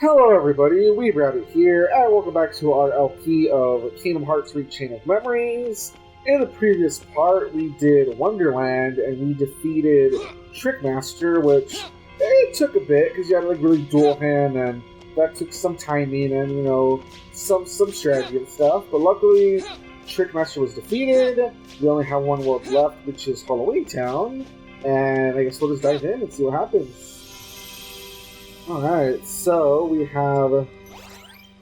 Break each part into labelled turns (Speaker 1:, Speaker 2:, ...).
Speaker 1: Hello everybody, Weebrabbit here, and welcome back to our LP of Kingdom Hearts Re: Chain of Memories. In the previous part, we did Wonderland, and we defeated Trickmaster, which it took a bit, because you had to really duel him, and that took some timing and, some strategy and stuff. But luckily, Trickmaster was defeated. We only have one world left, which is Halloween Town, and I guess we'll just dive in and see what happens. Alright, so we have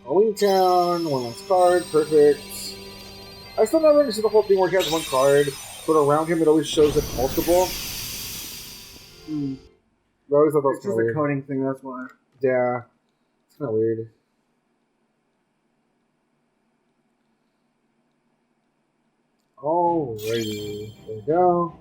Speaker 1: Halloween Town, one last card, perfect. I still never understood the whole thing where he has one card, but around him it always shows it multiple. I always thought that was
Speaker 2: it's just a coding thing, that's why.
Speaker 1: Yeah, it's kind of weird. Alrighty, there we go.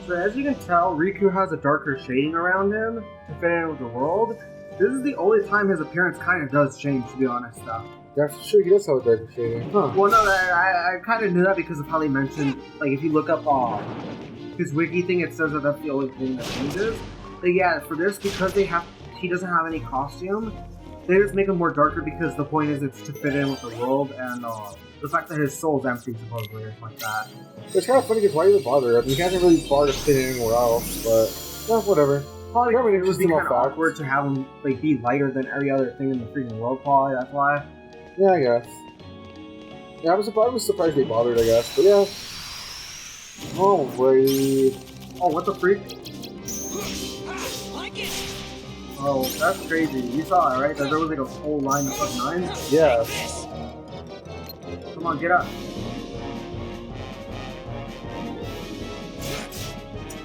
Speaker 2: So as you can tell, Riku has a darker shading around him to fit in with the world. This is the only time his appearance kind of does change, to be honest, though.
Speaker 1: That's true, he does have a darker shading. Huh.
Speaker 2: Well, no, I kind of knew that because of how they mentioned, like, if you look up his wiki thing, it says that that's the only thing that changes. But yeah, for this, because he doesn't have any costume, they just make him more darker because the point is it's to fit in with the world, and the fact that his soul's empty, supposedly, or something like that.
Speaker 1: It's kind of funny because why even bother? I mean, he hasn't really bothered to fit in anywhere else, but whatever.
Speaker 2: Probably it would be kind of awkward to have him be lighter than every other thing in the freaking world, probably, that's why.
Speaker 1: Yeah, I guess. Yeah, I was surprised they bothered, I guess, but yeah. Alright.
Speaker 2: Oh, what the freak? Oh, that's crazy. You saw it, right? That there was a whole line of nines?
Speaker 1: Yeah.
Speaker 2: Come on, get up.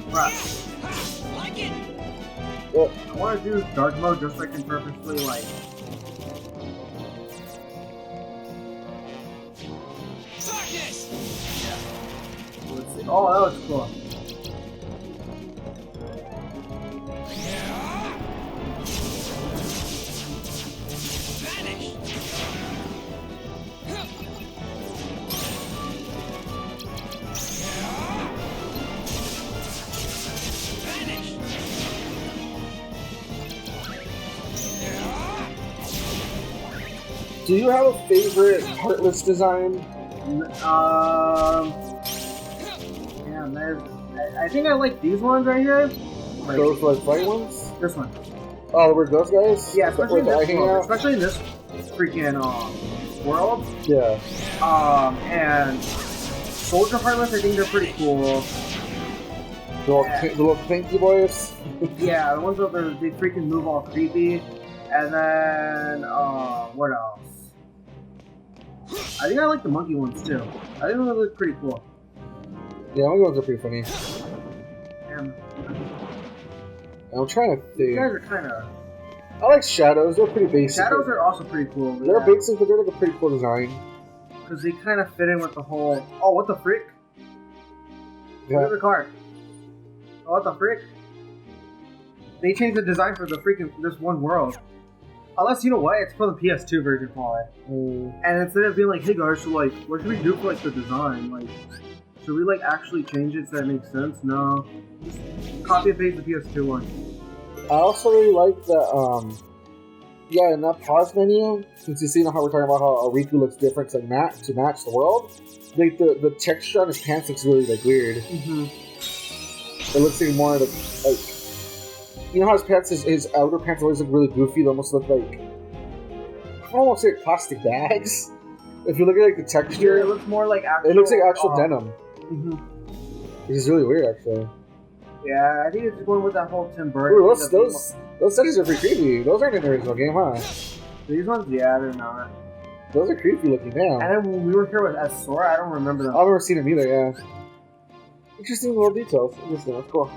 Speaker 2: Right.
Speaker 1: Yeah.
Speaker 2: I want to do dark mode just so I can purposely, Let's see. Oh, that was cool.
Speaker 1: Do you have a favorite Heartless design?
Speaker 2: I think I like these ones right here.
Speaker 1: Those white ones?
Speaker 2: This one.
Speaker 1: Oh, were those guys?
Speaker 2: Yeah, especially in this freaking world.
Speaker 1: Yeah.
Speaker 2: And Soldier Heartless, I think they're pretty cool.
Speaker 1: The little pinky boys?
Speaker 2: Yeah, the ones that they freaking move all creepy. And then, what else? I think I like the monkey ones too. I think they look pretty cool.
Speaker 1: Yeah, monkey ones are pretty funny.
Speaker 2: Damn.
Speaker 1: I'm trying to think.
Speaker 2: These guys are kind of...
Speaker 1: I like Shadows, they're pretty basic.
Speaker 2: Shadows are also pretty cool.
Speaker 1: They're basic, but they're like a pretty cool design.
Speaker 2: Because they kind of fit in with the whole... Oh, what the frick?
Speaker 1: Yeah.
Speaker 2: Look at the card. Oh, what the frick? They changed the design for this one world. Unless, you know what, it's for the PS2 version, probably. And instead of being like, hey guys, so what should we do for the design? Should we actually change it so that makes sense? No. Just copy and paste the PS2 one.
Speaker 1: I also really like the, in that pause menu, since you see how we're talking about how Riku looks different to match the world, the texture on his pants looks really, weird. Mm-hmm. It looks more like you know how his pants, his outer pants always look really goofy? They almost look like, I don't want to say plastic bags. If you look at the texture,
Speaker 2: it looks more like actual.
Speaker 1: It looks like actual denim.
Speaker 2: Mm-hmm.
Speaker 1: Which is really weird, actually.
Speaker 2: Yeah, I think it's going with that whole Tim Burton.
Speaker 1: Ooh, those settings are pretty creepy. Those aren't in the original game, huh?
Speaker 2: These ones, yeah, they're not.
Speaker 1: Those are creepy looking now.
Speaker 2: And then when we were here as Sora, I don't remember them.
Speaker 1: I've never seen them either, yeah. Interesting little details. Interesting, that's cool.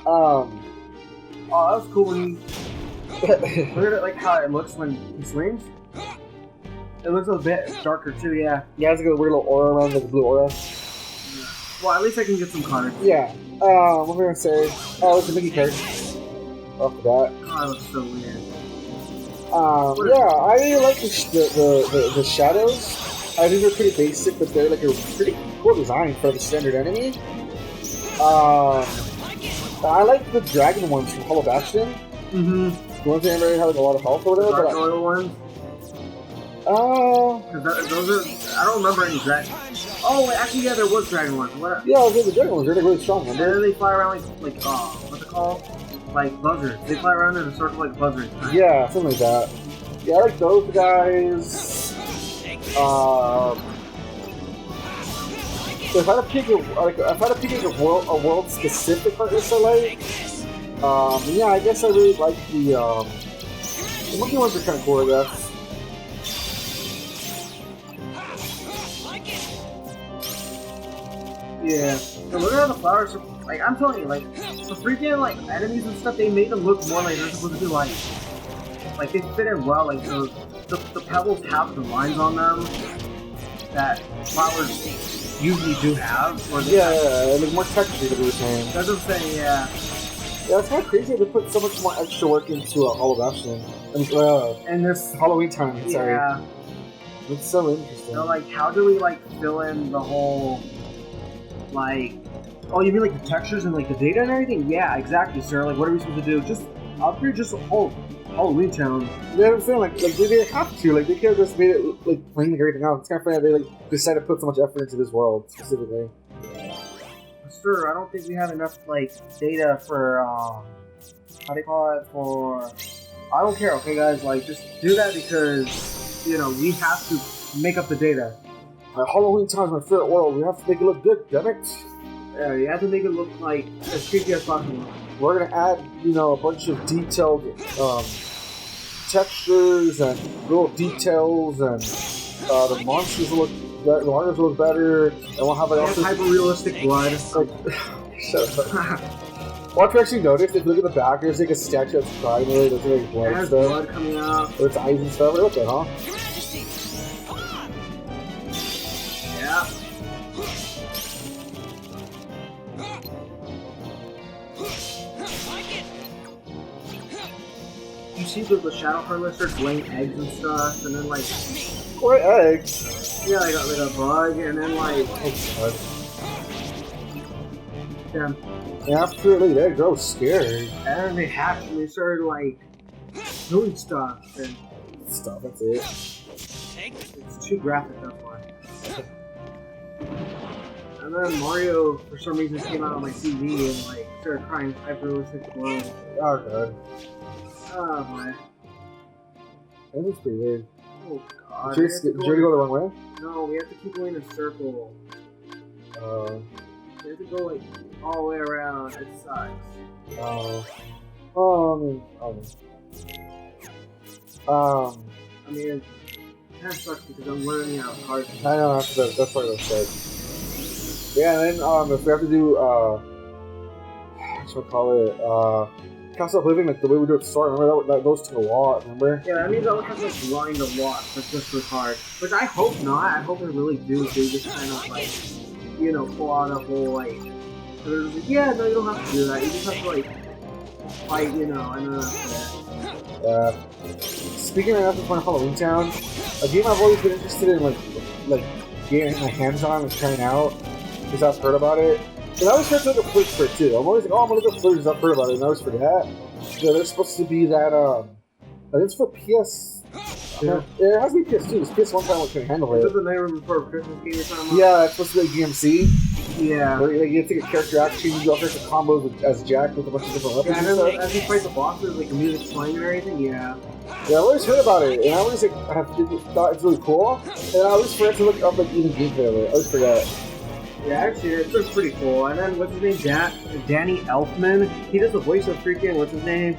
Speaker 2: Oh, that was cool when he... Look at how it looks when he swings. It looks a bit darker too, yeah.
Speaker 1: Yeah, it's got a weird little aura around the blue aura.
Speaker 2: Well, at least I can get some cards.
Speaker 1: Yeah. What was I gonna say? Oh, it's a Mickey card. Off the bat.
Speaker 2: Oh, that looks so weird.
Speaker 1: Yeah, I really like the shadows. I think they're pretty basic, but they're like a pretty cool design for the standard enemy. I like the dragon ones from Hollow Bastion.
Speaker 2: Mm-hmm.
Speaker 1: The ones that have like a lot of health or whatever.
Speaker 2: Dark Oil ones. Those are. I don't remember any dragon. Oh, wait, actually, yeah, there was dragon ones. What?
Speaker 1: Yeah, those are the dragon ones. They're really strong.
Speaker 2: And then they fly around like what's it called? Like buzzards. They fly around in a circle like buzzards.
Speaker 1: Yeah, something like that. Yeah, I like those guys. So if I had to pick a world specific artist I like, yeah, I guess I really like the monkey ones are kind of cool, I guess.
Speaker 2: Yeah. So look at all the flowers. Like I'm telling you, like the freaking like enemies and stuff, they made them look more like they're supposed to be like they fit in well. Like the pebbles have the lines on them that flowers usually do have. Or
Speaker 1: yeah, like more texture to be saying.
Speaker 2: That's what I'm saying. Yeah.
Speaker 1: Yeah, it's kind of crazy they put so much more extra work into a Hollow Bastion.
Speaker 2: And this
Speaker 1: Halloween time. Sorry.
Speaker 2: Yeah.
Speaker 1: It's so interesting.
Speaker 2: So like, how do we like fill in the whole like? Oh, you mean like the textures and like the data and everything? Yeah, exactly, sir. Like, what are we supposed to do? Just upgrade just a whole Halloween Town.
Speaker 1: You know what I'm saying? Like they didn't have to. Like they could have just made it like plain like everything else. It's kind of funny how they like decided to put so much effort into this world specifically.
Speaker 2: Sir, I don't think we have enough like data for how do you call it? For I don't care. Okay, guys, like just do that because you know we have to make up the data.
Speaker 1: Halloween Town is my favorite world. We have to make it look good, damn it.
Speaker 2: Yeah, you have to make it look like as creepy as possible.
Speaker 1: We're gonna add, you know, a bunch of detailed textures and little details, and the monsters will look better. And we'll have like
Speaker 2: hyper realistic blood.
Speaker 1: Like, shut up. What you actually notice, if you look at the back, there's like a statue that's crying. There's like blood and stuff.
Speaker 2: Blood coming out.
Speaker 1: Or its eyes and stuff. Look at that, huh?
Speaker 2: Yeah. You see the shadow harvester starts laying eggs and stuff, and then like
Speaker 1: what eggs?
Speaker 2: Yeah, like a bug, and then like
Speaker 1: damn. After it laid eggs, I was scared.
Speaker 2: And then they hatched and they started like doing stuff and
Speaker 1: stuff. That's it.
Speaker 2: It's too graphic, that's why. And then Mario, for some reason, came out on my TV and like started crying hyper-realistic blood.
Speaker 1: Oh god.
Speaker 2: Oh boy.
Speaker 1: That was pretty weird.
Speaker 2: Oh god.
Speaker 1: Did you go the wrong way?
Speaker 2: No, we have to keep going in a circle. We have to go like all the way around. It sucks. I mean, it kind of sucks because I'm learning how hard.
Speaker 1: I know that's part of the set. Yeah, and then if we have to do Castle Oblivion, like the way we do it to Sora, remember that those took a lot, remember?
Speaker 2: Yeah, that means I would have to like grind a lot, that's just as hard. Which I hope not, I hope they really do, they just kind of like, you know, pull out a whole like, so they're just like, yeah, no, you don't have to do that, you just have to like, fight, you know, and then that's it.
Speaker 1: Speaking of nothing fun Halloween Town, a game I've always been interested in like getting my hands on and trying out, because I've heard about it. And I always try to look at footage for it too. I'm always like, oh, I'm gonna look at footage, I've heard about it, and I always forget. Yeah, there's supposed to be that, I think it's for PS. Yeah, it has to be PS2, because PS1 time couldn't handle it.
Speaker 2: Is that the name before Christmas game you're talking about?
Speaker 1: Yeah, it's supposed to be like DMC.
Speaker 2: Yeah.
Speaker 1: Where you take a character action, you do all sorts of combos as Jack with a bunch of different weapons.
Speaker 2: Yeah, and then as you fight the bosses, like the music's playing and everything, yeah.
Speaker 1: Yeah, I always heard about it, and I always like, thought it's really cool, and I always forget to look up like even gameplay of it. I always forget.
Speaker 2: Yeah, actually, it looks pretty cool. And then, what's his name? Danny Elfman. He does the voice of freaking, what's his name?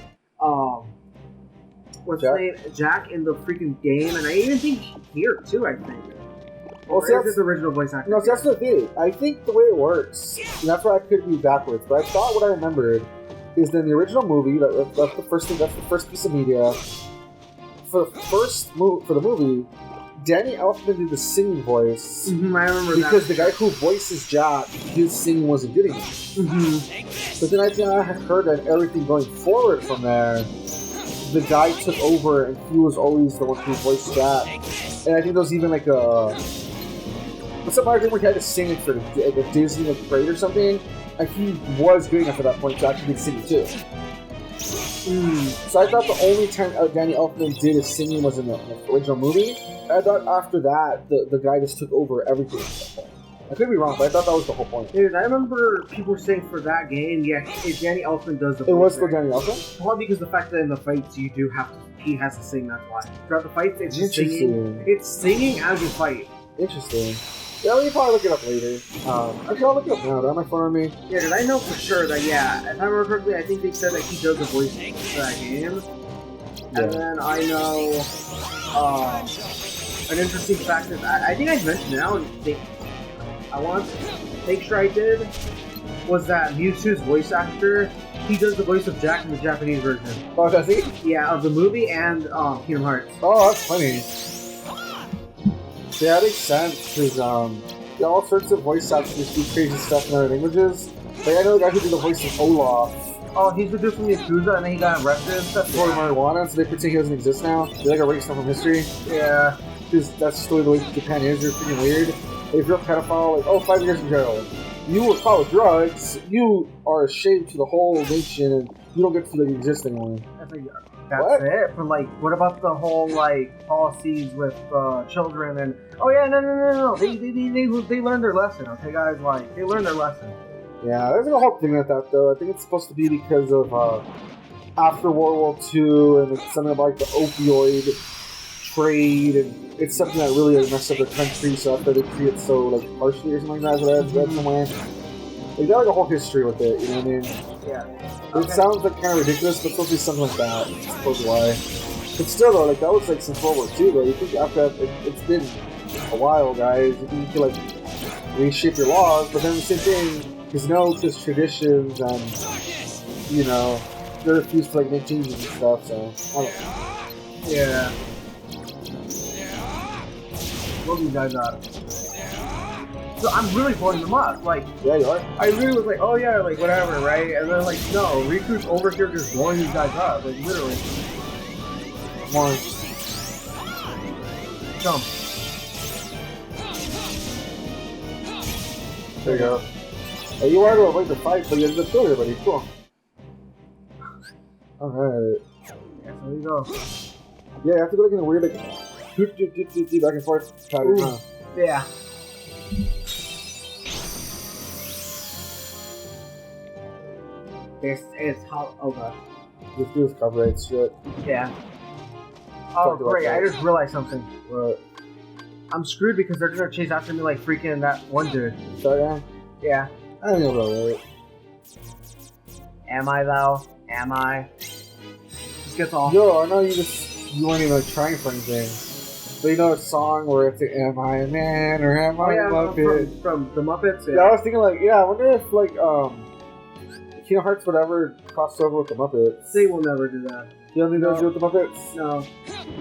Speaker 2: What's his name? Jack in the freaking game. And I even think here, too, I think.
Speaker 1: Well, see,
Speaker 2: that's his original voice actor.
Speaker 1: No, see, that's the thing. I think the way it works, and that's why I could be backwards, but I thought what I remembered is that in the original movie, that's the first thing, that's the first piece of media. For the movie, Danny Elfman did the singing voice.
Speaker 2: Mm-hmm, I remember
Speaker 1: because the guy who voices Jack, his singing wasn't good enough.
Speaker 2: Mm-hmm.
Speaker 1: But then I think I had heard that everything going forward from there, the guy took over and he was always the one who voiced Jack. And I think there was even like a... Some argument where he had to sing it for the Disney like, parade or something. he was good enough at that point to actually be singing too. So I thought the only time Danny Elfman did his singing was in the original movie. I thought after that, the guy just took over everything. I could be wrong, but I thought that was the whole point.
Speaker 2: Dude, I remember people were saying for that game, yeah, Danny Elfman does the voice.
Speaker 1: It was for Danny Elfman?
Speaker 2: Probably because the fact that in the fights you do have to, he has to sing, that's why. Throughout the fights, it's just singing. It's singing as you fight.
Speaker 1: Interesting. Yeah, we can probably look it up later. Okay, I'll look it up now. Do I have my phone on me?
Speaker 2: Yeah, dude, I know for sure that, yeah, if I remember correctly, I think they said that he does the voice for that game. Yeah. And then I know, an interesting fact is, I think I mentioned it, I want to make sure I did, was that Mewtwo's voice actor, he does the voice of Jack in the Japanese version.
Speaker 1: Oh, does he?
Speaker 2: Yeah, of the movie and Kingdom Hearts.
Speaker 1: Oh, that's funny. Yeah, that makes sense, because all sorts of voice actors do crazy stuff in other languages. Like, I know the guy who did the voice of Olaf.
Speaker 2: Oh, he's the dude from Yakuza, and then he got arrested and stuff?
Speaker 1: For marijuana, so they pretend he doesn't exist now. They like erase stuff from history.
Speaker 2: Yeah.
Speaker 1: Because that's just the way Japan is, they're freaking weird. If you're a pedophile, like, 5 years in jail. You were caught with drugs, you are a shame to the whole nation, and you don't get to like, exist anymore.
Speaker 2: That's it. But like, what about the whole like policies with children and? Oh yeah, no. They learned their lesson. Okay, guys, like they learned their lesson.
Speaker 1: Yeah, there's a whole thing with that though. I think it's supposed to be because of after World War II, and it's something about like the opioid trade, and it's something that really like, messed up the country. So after they treat it so like harshly or something like that, I've read somewhere. They got like a whole history with it. You know what I mean?
Speaker 2: Yeah.
Speaker 1: It sounds like kind of ridiculous, but it's supposed to be something like that. I suppose why. But still, though, like that was like since World War II, though. You think after it's been a while, guys. You think you can like reshape your laws, but then the same thing, because no, just traditions and you know they refuse to like make changes and stuff. So I don't know.
Speaker 2: Yeah. What you guys are? So I'm really blowing them up. Like,
Speaker 1: yeah, you are.
Speaker 2: I really was like, oh yeah, like whatever, right? And then like, no, Riku's over here just blowing these guys up, like literally.
Speaker 1: Come on.
Speaker 2: Jump.
Speaker 1: There you go. Hey, you wanted to avoid the fight, but you ended up killing everybody. Cool. Alright.
Speaker 2: Yeah, so there you go.
Speaker 1: Yeah, you have to go like in a weird like back and forth pattern, huh?
Speaker 2: Yeah. This is how. Oh god.
Speaker 1: This dude's copyright shit.
Speaker 2: Yeah. Oh great! I just realized something.
Speaker 1: What?
Speaker 2: I'm screwed because they're gonna chase after me like freaking that one dude.
Speaker 1: So
Speaker 2: yeah.
Speaker 1: I don't know about it.
Speaker 2: Am I though? Am I? Just gets all.
Speaker 1: Yo, I know you weren't even like, trying for anything. But you know a song where it's like, am I a man or am I a Muppet?
Speaker 2: From the Muppets?
Speaker 1: Yeah, I was thinking like, I wonder if like, Kingdom Hearts would ever cross over with the Muppets.
Speaker 2: They will never do that.
Speaker 1: You don't think they'll do it with the Muppets?
Speaker 2: No.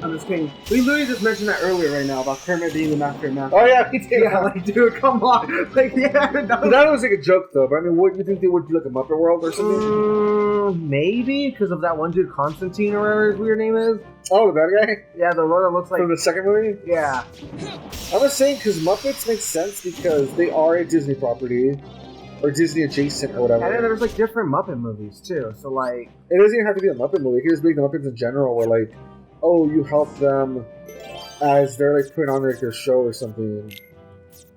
Speaker 2: I'm just kidding. We literally just mentioned that earlier right now about Kermit being the master of math.
Speaker 1: Oh yeah, we did.
Speaker 2: Yeah, like, dude, come on. Like, yeah.
Speaker 1: That was like a joke though, but I mean, wouldn't you think they would do like a Muppet World or something?
Speaker 2: Maybe, because of that one dude, Constantine or whatever his weird name is.
Speaker 1: Oh, that guy?
Speaker 2: Yeah, the one that looks like...
Speaker 1: From the second movie?
Speaker 2: Yeah.
Speaker 1: I was saying, because Muppets make sense because they are a Disney property. Or Disney adjacent or whatever.
Speaker 2: And then there's like different Muppet movies too, so like...
Speaker 1: It doesn't even have to be a Muppet movie. It can just be the Muppets in general where like, oh, you help them as they're like putting on like their show or something.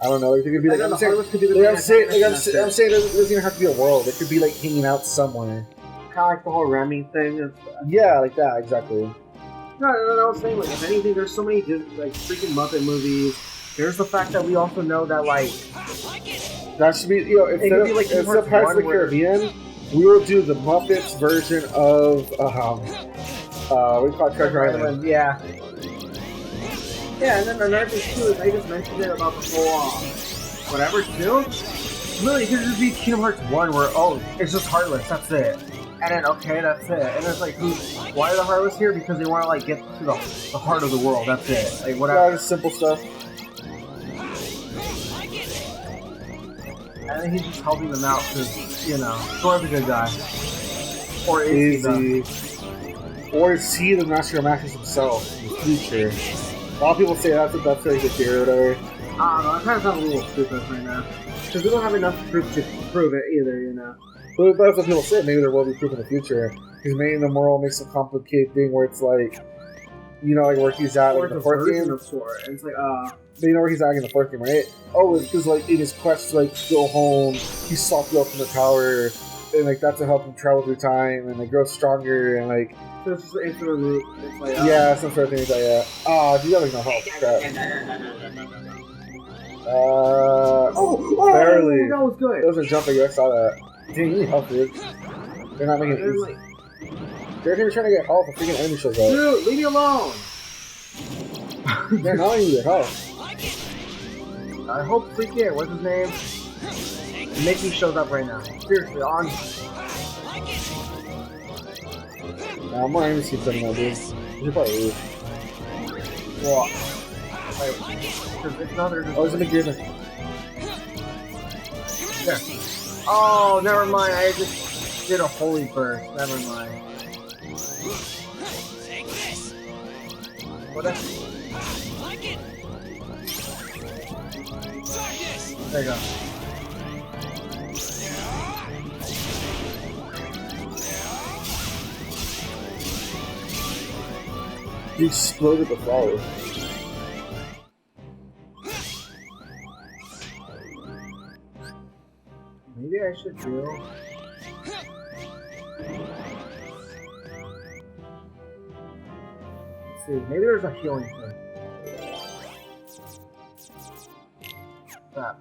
Speaker 1: I don't know. It could be like... I'm saying it doesn't even have to be a world. It could be like hanging out somewhere.
Speaker 2: Kind of like the whole Remy thing.
Speaker 1: Yeah, like that, exactly.
Speaker 2: No, I was saying, like, if anything, there's so many like freaking Muppet movies. There's the fact that we also know that, like...
Speaker 1: That should be, you know, instead of Pirates of the Caribbean, we will do the Muppets version of, we call it Treasure Island.
Speaker 2: Yeah. Yeah, and then another thing, too, is I just mentioned it about the whole, whatever, too. Really, it could just be Kingdom Hearts 1 where, oh, it's just Heartless, that's it. And then, okay, that's it. And it's like, why are the Heartless here? Because they want to, like, get to the heart of the world, that's it. Like, whatever.
Speaker 1: Yeah, just simple stuff.
Speaker 2: And then he's just helping them out because, you know, Sora's a good guy. Or is he?
Speaker 1: Or is he the Master of Masters himself in the future? A lot of people say that's like a theory or whatever.
Speaker 2: I don't know, that kind of sounds a little stupid right now. Because we don't have enough proof to prove it either, you know.
Speaker 1: But that's what people say. Maybe there will be proof in the future. Because maybe the moral makes a complicated thing where it's like, you know, like where he's at like, in the fourth game.
Speaker 2: Of Sora. And it's like,
Speaker 1: But you know where he's at in the fourth game, right? Oh, it's because like in his quest to like go home, he sought the ultimate power, and like that's to help him travel through time and like grow stronger and like.
Speaker 2: So it's just an infinite loop. It's like,
Speaker 1: yeah, some sort of thing like that. Yeah. Ah, do you have like no help? Crap. Barely.
Speaker 2: That was good.
Speaker 1: It was a jump at you. I saw that. Dang, you need help, dude. They're not making it easy. They're trying to get help. A freaking enemy shows up.
Speaker 2: Dude, leave me alone.
Speaker 1: They're not letting you get help.
Speaker 2: I hope freaking what's his name? Mickey shows up right now. Seriously, on.
Speaker 1: Nah, more enemies keep coming out, dude. You should probably leave.
Speaker 2: What? Like, because it's not there.
Speaker 1: Oh, there's a big given.
Speaker 2: There. Oh, never mind. I just did a holy burst. Never mind. What? There you go.
Speaker 1: You exploded the flower.
Speaker 2: Maybe I should do. Let's see. Maybe there's a healing thing. That.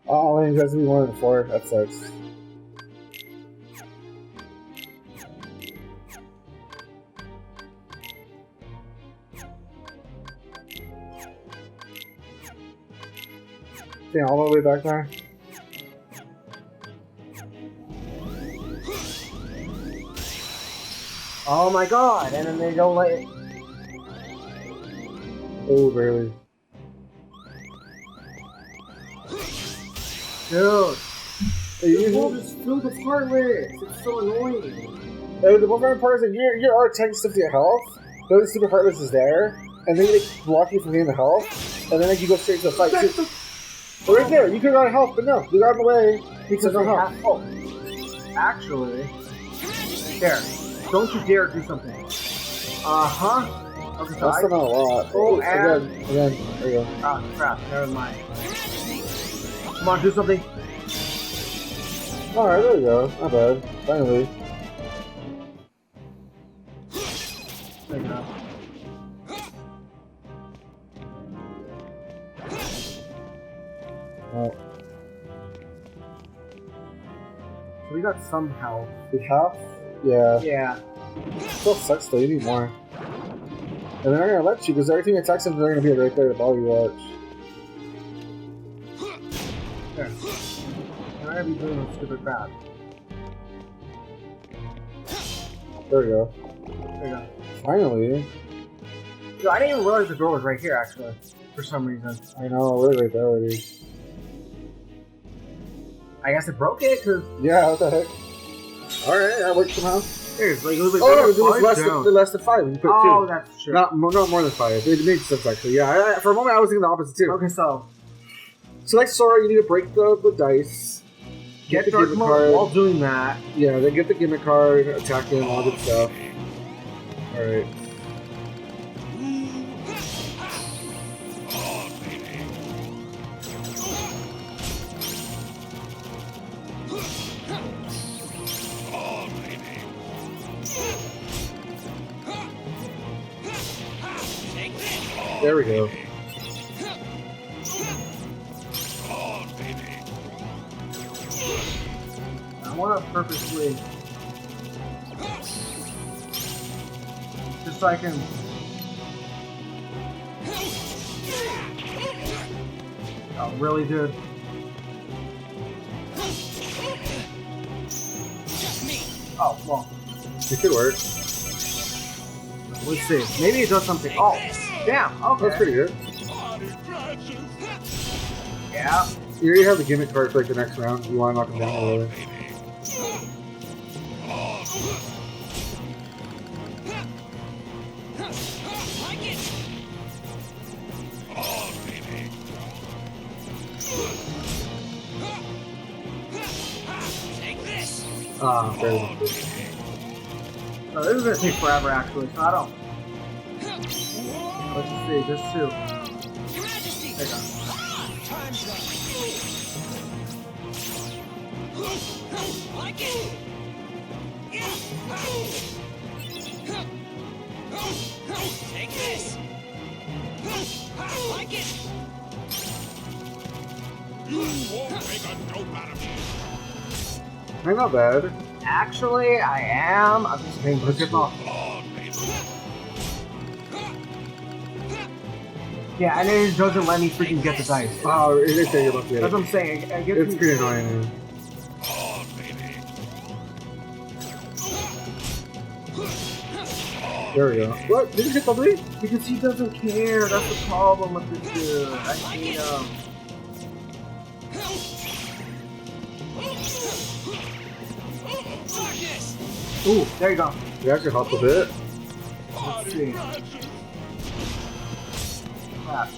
Speaker 1: Oh, man, it has to be 1 and 4. That sucks. Damn, all the way back there.
Speaker 2: Oh my god! And then they don't let it.
Speaker 1: Oh, barely.
Speaker 2: Dude!
Speaker 1: You
Speaker 2: will just fill the heartless! It's so annoying!
Speaker 1: The most important part is that your art tanks 50 health, but the super heartless is there, and then they block you from getting the health, and then like, you go straight to the fight. Well, right there, you could have got health, but no, you got in the way because no health.
Speaker 2: Oh, actually, there. Don't you dare do something. Okay, so
Speaker 1: That's not a lot.
Speaker 2: Oh,
Speaker 1: again, there you go.
Speaker 2: Ah, crap, never mind. Come on, do something.
Speaker 1: Alright, there you go. Not bad. Finally.
Speaker 2: There you go.
Speaker 1: Well,
Speaker 2: So we got some health.
Speaker 1: we have? Yeah.
Speaker 2: Yeah.
Speaker 1: Still sucks though, you need more. And they're not gonna let you, because every time you attack them, they're gonna be right there to bother you, watch.
Speaker 2: There. I'm gonna be doing this stupid crap.
Speaker 1: There we go.
Speaker 2: There you go.
Speaker 1: Finally.
Speaker 2: Dude, I didn't even realize the door was right here, actually. For some reason.
Speaker 1: I know, we're right there already.
Speaker 2: I guess it broke it, because...
Speaker 1: Yeah, what the heck? Alright, that worked somehow.
Speaker 2: It was like...
Speaker 1: Oh, no, it was less than 5 when you put 2.
Speaker 2: Oh, that's true.
Speaker 1: Not more than 5. It makes sense, actually. Yeah, for a moment I was thinking the opposite, too.
Speaker 2: Okay, so...
Speaker 1: So like Sora, you need to break the dice.
Speaker 2: Get
Speaker 1: the
Speaker 2: dark
Speaker 1: gimmick
Speaker 2: mode
Speaker 1: card.
Speaker 2: while doing that.
Speaker 1: Yeah, then get the gimmick card, attack him, all good stuff. Alright. There we go.
Speaker 2: I want to purposely... Just so I can... Oh, really, dude? Oh, well.
Speaker 1: It could work.
Speaker 2: Let's see. Maybe it does something. Oh, damn. Okay.
Speaker 1: That's pretty good.
Speaker 2: Yeah.
Speaker 1: You already have the gimmick card for like the next round. You want to knock him down a little. Fair enough.
Speaker 2: So this is gonna take forever actually, so I don't. Let's just see, just two. There you go.
Speaker 3: Like it. Take this. Like it. You won't make a dope out of me.
Speaker 1: Not bad.
Speaker 2: Actually, I am. I'm just being pushed off. Yeah, and it doesn't let me freaking get the dice.
Speaker 1: Oh, it is you're about to get
Speaker 2: That's
Speaker 1: it.
Speaker 2: what I'm saying.
Speaker 1: It's pretty annoying. There we go. What? Did you hit the three?
Speaker 2: Because he doesn't care. That's the problem with this dude. I hate him. Ooh, there you go.
Speaker 1: You actually helped a bit.
Speaker 2: Let's see. Crap.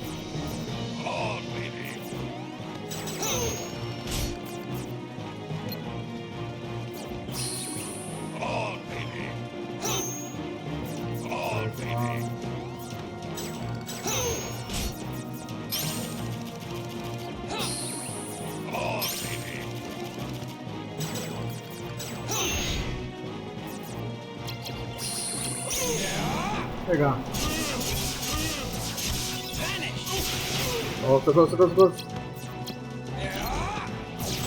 Speaker 2: There you go.
Speaker 1: Oh, so close, so close, so close.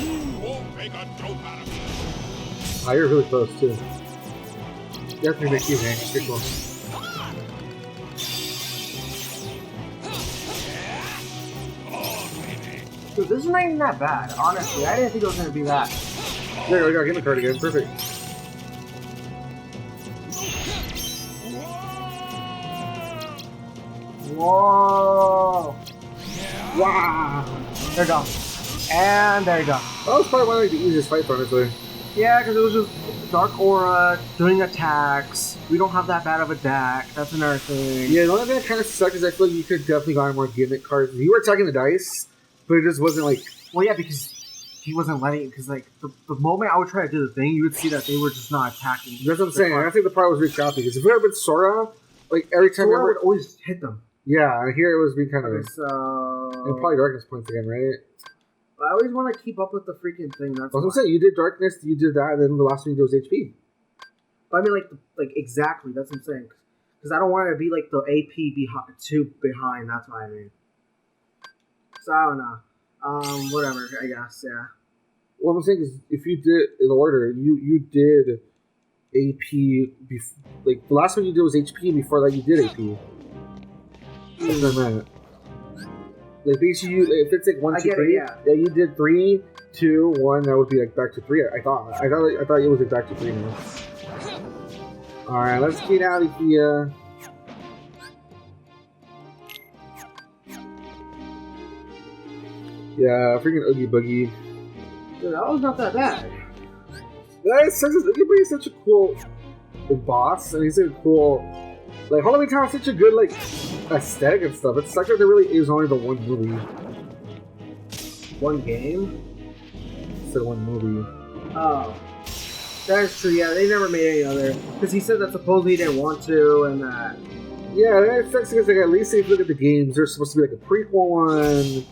Speaker 3: You won't make a dope out of me.
Speaker 1: Ah, you're really close, too. You have to make you hang. Pretty cool.
Speaker 2: Dude, this is not even that bad, honestly. I didn't think it was gonna be that.
Speaker 1: There we go, get the card again. Perfect.
Speaker 2: Whoa!
Speaker 1: Wow!
Speaker 2: There you go. And there you go.
Speaker 1: That was probably one of the easiest fights, honestly.
Speaker 2: Yeah, because it was just Dark Aura, doing attacks. We don't have that bad of a deck. That's another thing.
Speaker 1: Yeah, the only thing that kind of sucked is I feel like you could definitely gotten more gimmick cards. You were attacking the dice, but it just wasn't like...
Speaker 2: Well, yeah, because he wasn't letting... Because, like, the moment I would try to do the thing, you would see that they were just not attacking.
Speaker 1: That's what I'm saying. And I think the part was really crappy. Because if it had been Sora, like, every time...
Speaker 2: Sora would always hit them.
Speaker 1: Yeah, here it was being kind of...
Speaker 2: Okay, so...
Speaker 1: And probably Darkness points again, right?
Speaker 2: I always want to keep up with the freaking thing. That's
Speaker 1: what I'm saying. You did Darkness, you did that, and then the last one you did was HP.
Speaker 2: But I mean, like exactly. That's what I'm saying. Because I don't want to be like the AP behind. That's what I mean. So I don't know. Whatever. I guess. Yeah.
Speaker 1: What I'm saying is, if you did in order, you did AP. Like the last one you did was HP. Before that, you did AP. That's what I meant. Like basically, if it's like 1, 2, 3,
Speaker 2: yeah,
Speaker 1: you did 3, 2, 1. That would be like back to 3. I thought it was like back to 3 now. All right, let's get out of here. Yeah, freaking Oogie Boogie.
Speaker 2: Dude, that was not that bad.
Speaker 1: That sucks. Oogie Boogie is such a cool boss, and he's a cool. Like Halloween Town is such a good like aesthetic and stuff. It sucks that there really is only the one movie.
Speaker 2: One game?
Speaker 1: Instead of one movie.
Speaker 2: Oh. That is true, yeah, they never made any other. Because he said that supposedly he didn't want to, and that...
Speaker 1: Yeah, that sucks because like, at least if you look at the games, there's supposed to be like a prequel one.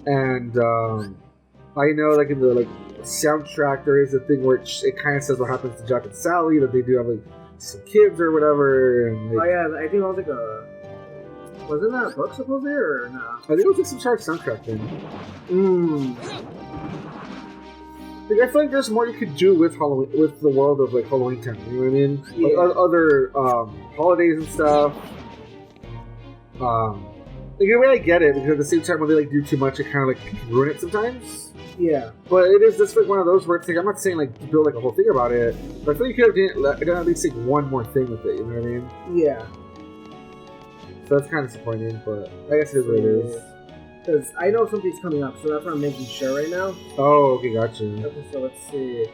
Speaker 1: And I know like in the like soundtrack there is a thing where it kind of says what happens to Jack and Sally, that they do have like some kids or whatever. And, like,
Speaker 2: oh yeah, I think it was like a... Wasn't that a book supposedly, or no?
Speaker 1: I think it was like some sort of soundtrack thing. Like, I feel like there's more you could do with Halloween, with the world of like Halloween Town. You know what I mean?
Speaker 2: Yeah.
Speaker 1: Like, other holidays and stuff. Like in a way, I get it because at the same time, when they like do too much, it kind of like can ruin it sometimes.
Speaker 2: Yeah.
Speaker 1: But it is just like one of those where it's like I'm not saying like to build like a whole thing about it, but I feel like you could have done at least like one more thing with it. You know what I mean?
Speaker 2: Yeah.
Speaker 1: So that's kind of disappointing, but I guess it is what it is.
Speaker 2: Because I know something's coming up, so that's what I'm making sure right now.
Speaker 1: Oh, okay, gotcha.
Speaker 2: Okay, so let's see.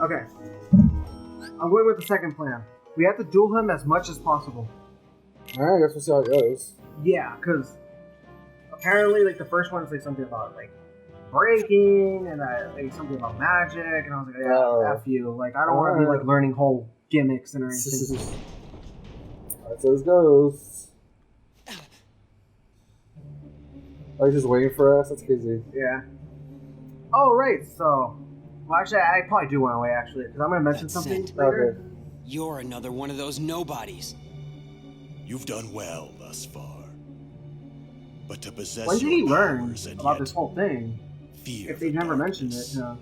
Speaker 2: Okay. I'm going with the second plan. We have to duel him as much as possible.
Speaker 1: Alright, I guess we'll see how it goes.
Speaker 2: Yeah, because apparently, like, the first one is like something about like breaking and like something about magic, and I was like, yeah, F you. Like, I don't want to be like learning whole gimmicks and everything.
Speaker 1: Alright, so this goes. Oh, he's just waiting for us? That's crazy.
Speaker 2: Yeah. Oh, right, so. Well, actually, I probably do want to wait, actually, because I'm going to mention something later.
Speaker 1: Okay.
Speaker 4: You're another one of those nobodies.
Speaker 3: You've done well thus far. But to possess
Speaker 2: When did
Speaker 3: your
Speaker 2: he learn
Speaker 3: powers and
Speaker 2: about
Speaker 3: yet
Speaker 2: this whole thing?
Speaker 3: fear
Speaker 2: If they
Speaker 3: the
Speaker 2: never mentioned
Speaker 3: darkness.
Speaker 2: it, no.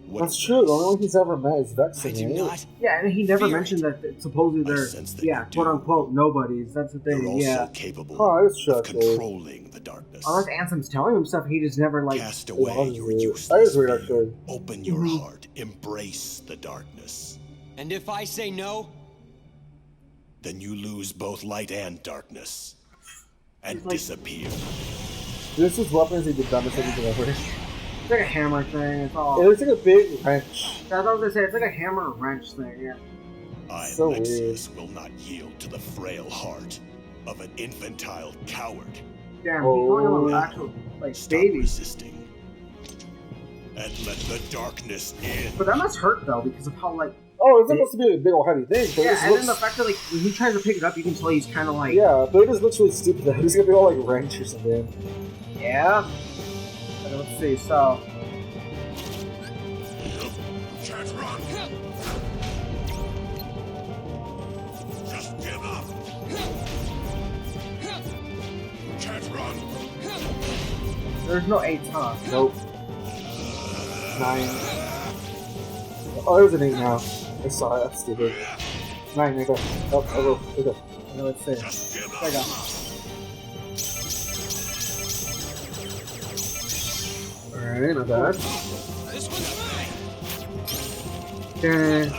Speaker 3: What
Speaker 1: That's true. The only one he's ever met is
Speaker 4: I
Speaker 1: Vexen,
Speaker 4: do
Speaker 1: right?
Speaker 4: not.
Speaker 2: Yeah, and he never
Speaker 4: Fear
Speaker 2: mentioned that supposedly
Speaker 3: I
Speaker 2: they're,
Speaker 3: sense that
Speaker 2: yeah,
Speaker 3: you do.
Speaker 2: quote unquote, nobodies. That's the
Speaker 3: You're
Speaker 2: thing,
Speaker 3: also
Speaker 2: yeah.
Speaker 3: capable
Speaker 1: Oh, that's true,
Speaker 3: of
Speaker 1: actually.
Speaker 3: controlling the darkness.
Speaker 2: Unless Ansem's telling him stuff, he just never, like.
Speaker 3: Cast away your
Speaker 1: That
Speaker 3: useless
Speaker 1: is weird,
Speaker 3: fear.
Speaker 1: actually.
Speaker 3: Open your heart. Embrace the darkness.
Speaker 4: And if I say no,
Speaker 3: Then you lose both light and darkness. And
Speaker 2: It's like-
Speaker 3: disappear.
Speaker 1: This is weapons he did dumbest anything ever.
Speaker 2: It's like a hammer thing, it's all.
Speaker 1: It looks like a big wrench.
Speaker 2: That's what I was gonna say, it's like a hammer wrench thing, yeah.
Speaker 3: I,
Speaker 1: So
Speaker 3: Lexius, will not yield to the frail heart of an infantile coward.
Speaker 2: Damn,
Speaker 1: Oh.
Speaker 2: he's calling him an actual, like,
Speaker 3: Stop
Speaker 2: baby.
Speaker 3: resisting. And let the darkness in.
Speaker 2: But that must hurt, though, because of how, like.
Speaker 1: Oh, it's supposed to be a big old heavy thing, but it
Speaker 2: Yeah,
Speaker 1: just
Speaker 2: and
Speaker 1: looks...
Speaker 2: then the fact that, like, when he tries to pick it up, you can tell he's kind of like.
Speaker 1: Yeah, but it just looks really stupid though. He's gonna be all like wrench or something.
Speaker 2: Yeah. Okay, let's see, so.
Speaker 3: Can't run. Just give up. Can't run.
Speaker 2: There's no 8, huh?
Speaker 1: Nope. 9. Oh, it was an 8 now. I saw it. That's stupid. 9, right there. Oh, oh, oh, okay.
Speaker 2: Okay, let's see.
Speaker 3: Just give
Speaker 2: There you
Speaker 3: up.
Speaker 2: go.
Speaker 1: Alright, not bad.
Speaker 4: this one's mine.
Speaker 1: Okay.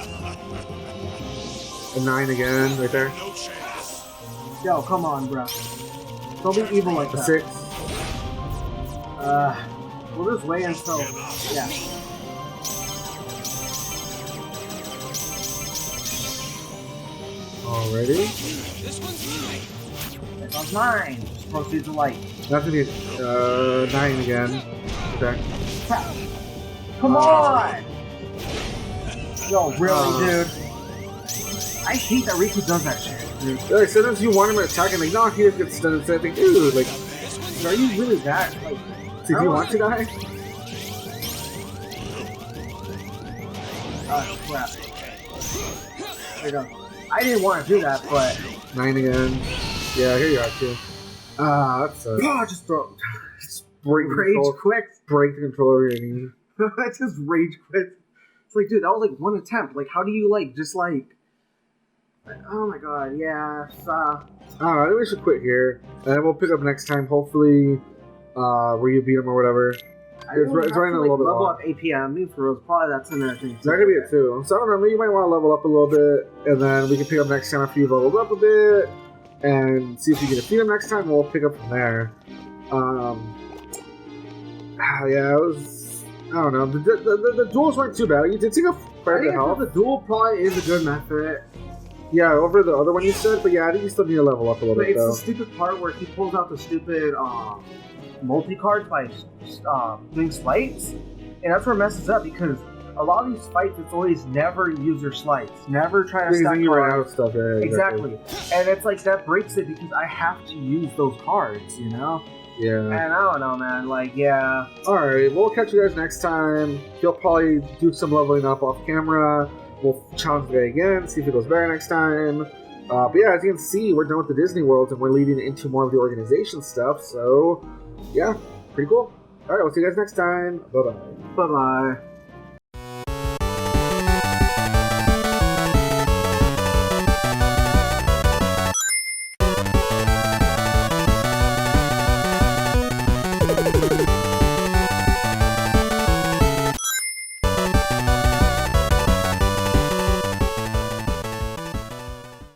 Speaker 1: A 9 again, right there.
Speaker 3: No chance.
Speaker 2: Yo, come on, bro. Don't be evil like
Speaker 1: A
Speaker 2: that.
Speaker 1: 6.
Speaker 2: We'll just wait until. Yeah.
Speaker 1: Alrighty.
Speaker 4: This one's mine.
Speaker 2: This one's mine. Proceed to light.
Speaker 1: That's gonna be 9 again. Okay.
Speaker 2: Crap. Come on! Yo, really, dude? I hate that Riku does that shit, dude.
Speaker 1: Like, sometimes you want him to attack and like, no, he just gets stunned and I think, dude, like,
Speaker 2: Are you really that? Like,
Speaker 1: did you want to die?
Speaker 2: oh, crap. There you go. I didn't want to do that, but.
Speaker 1: 9 again. Yeah, here you are too. Ah, that's a
Speaker 2: Oh, just throw.
Speaker 1: break
Speaker 2: Rage
Speaker 1: control,
Speaker 2: quit.
Speaker 1: break the controller your knee.
Speaker 2: I just rage quit. It's like, dude, that was like one attempt. Like, how do you, like, just like oh my god, yeah.
Speaker 1: I think we should quit here, and then we'll pick up next time. Hopefully, where you beat him or whatever. It's running a little bit
Speaker 2: level
Speaker 1: long.
Speaker 2: up APM. New for reals. Probably that's another thing.
Speaker 1: That could be it too. So I don't know. Maybe you might want to level up a little bit, and then we can pick up next time after you've leveled up a bit, and see if you can defeat him next time. And we'll pick up from there. Yeah, it was. I don't know. The duels weren't too bad. You did take a quite a bit of health.
Speaker 2: The duel probably is a good method.
Speaker 1: Yeah, over the other one you said, but yeah, I think you still need to level up a little
Speaker 2: But
Speaker 1: bit
Speaker 2: it's
Speaker 1: though.
Speaker 2: the stupid part where he pulls out the stupid multi-cards by doing slights, and that's where it messes up because a lot of these fights, it's always never use your slights, never try to
Speaker 1: Because
Speaker 2: stack
Speaker 1: then you run out
Speaker 2: cards.
Speaker 1: of stuff. Yeah,
Speaker 2: Exactly, and it's like that breaks it because I have to use those cards, you know.
Speaker 1: Yeah.
Speaker 2: And I don't know, man. Like, yeah.
Speaker 1: Alright, we'll catch you guys next time. He'll probably do some leveling up off camera. We'll challenge the guy again, see if it goes better next time. But yeah, as you can see, we're done with the Disney World and we're leading into more of the organization stuff. So, yeah, pretty cool. Alright, we'll see you guys next time. Bye-bye.
Speaker 2: Bye bye.